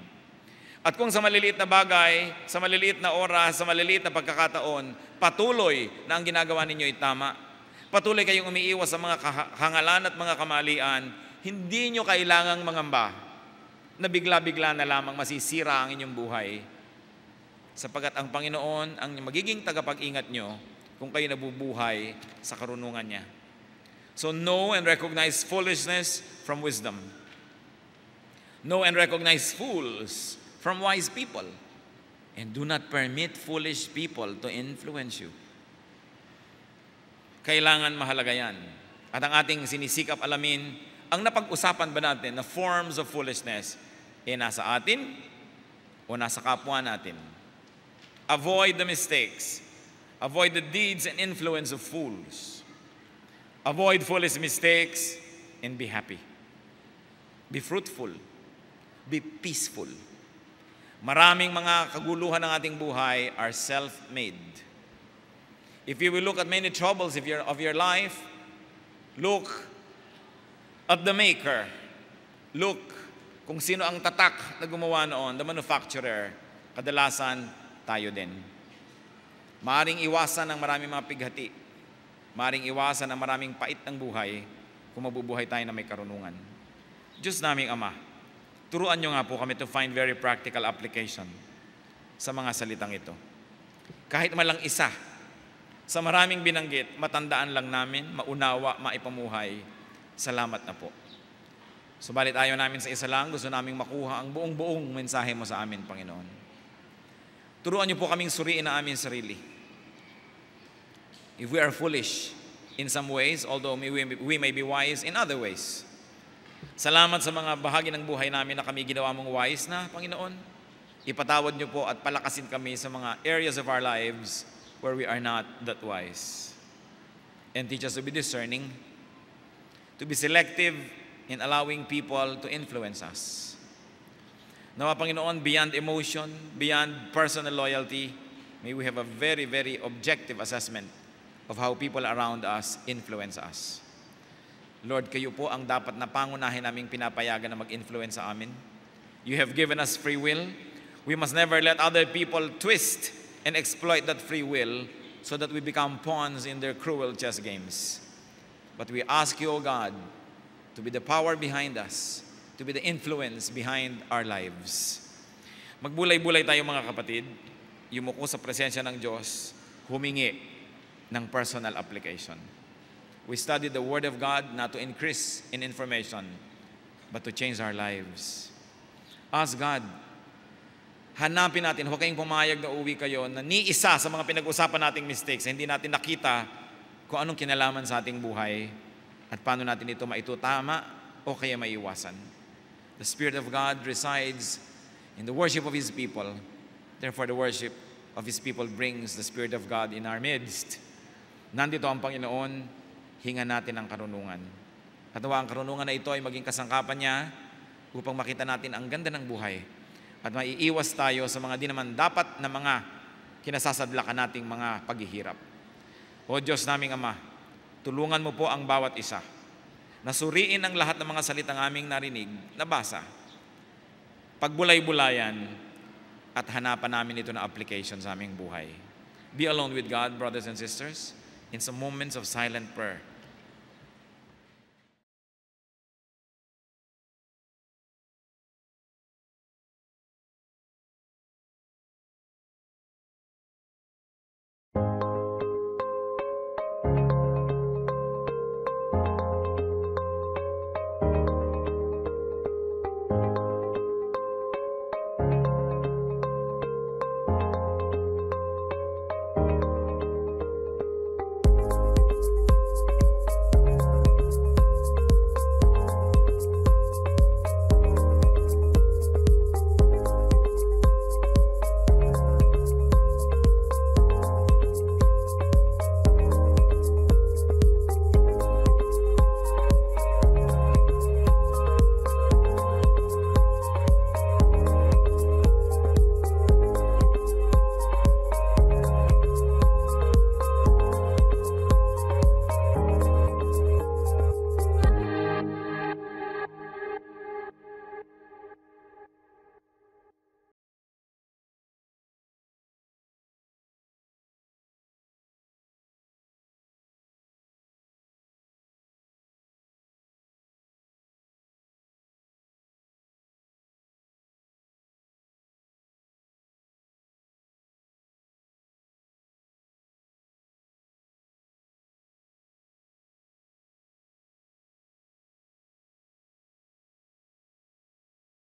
At kung sa maliliit na bagay, sa maliliit na oras, sa maliliit na pagkakataon, patuloy na ang ginagawa ninyo ay tama. Patuloy kayong umiiwas sa mga hangalan at mga kamalian, hindi nyo kailangang mangamba na bigla-bigla na lamang masisira ang inyong buhay. Sapagkat ang Panginoon ang magiging tagapag-ingat nyo kung kayo nabubuhay sa karunungan niya. So know and recognize foolishness from wisdom. Know and recognize fools from wise people. And do not permit foolish people to influence you. Kailangan mahalaga yan. At ang ating sinisikap alamin, ang napag-usapan ba natin na forms of foolishness, nasa atin o nasa kapwa natin. Avoid the mistakes. Avoid the deeds and influence of fools. Avoid foolish mistakes and be happy. Be fruitful. Be peaceful. Maraming mga kaguluhan ng ating buhay are self-made. If you will look at many troubles of your life, look at the maker. Look kung sino ang tatak na gumawa noon, the manufacturer. Kadalasan, tayo din. Maaring iwasan ng maraming mga pighati. Maaring iwasan ng maraming pait ng buhay kung mabubuhay tayo na may karunungan. Diyos naming Ama, turuan nyo nga po kami to find very practical application sa mga salitang ito. Kahit malang isa, sa maraming binanggit, matandaan lang namin, maunawa, maipamuhay. Salamat na po. Subalit ayaw namin sa isa lang, gusto naming makuha ang buong mensahe mo sa amin, Panginoon. Turuan niyo po kaming suriin ang aming sarili. If we are foolish in some ways, although we may be wise in other ways. Salamat sa mga bahagi ng buhay namin na kami ginawa mong wise na, Panginoon. Ipatawad niyo po at palakasin kami sa mga areas of our lives where we are not that wise. And teach us to be discerning, to be selective in allowing people to influence us. Nawa, Panginoon, beyond emotion, beyond personal loyalty, may we have a very, very objective assessment of how people around us influence us. Lord, kayo po ang dapat na pangunahin naming pinapayagan na mag-influence sa amin. You have given us free will. We must never let other people twist and exploit that free will so that we become pawns in their cruel chess games. But we ask you, O God, to be the power behind us, to be the influence behind our lives. Magbulay-bulay tayo mga kapatid, yumuko sa presensya ng Diyos, humingi ng personal application. We study the Word of God not to increase in information, but to change our lives. Ask God, hanapin natin, huwag kayong pumayag na uwi kayo na ni isa sa mga pinag-usapan nating mistakes, hindi natin nakita kung anong kinalaman sa ating buhay at paano natin ito maitutama o kaya maiwasan. The Spirit of God resides in the worship of His people. Therefore, the worship of His people brings the Spirit of God in our midst. Nandito ang Panginoon, hinga natin ang karunungan. At nawa ang karunungan na ito ay maging kasangkapan niya upang makita natin ang ganda ng buhay at maiiwas tayo sa mga di naman dapat na mga kinasasadlakan nating mga paghihirap. O Diyos naming Ama, tulungan mo po ang bawat isa. Nasuriin ang lahat ng mga salitang aming narinig, nabasa. Pagbulay-bulayan at hanapan namin ito na application sa aming buhay. Be alone with God, brothers and sisters, in some moments of silent prayer.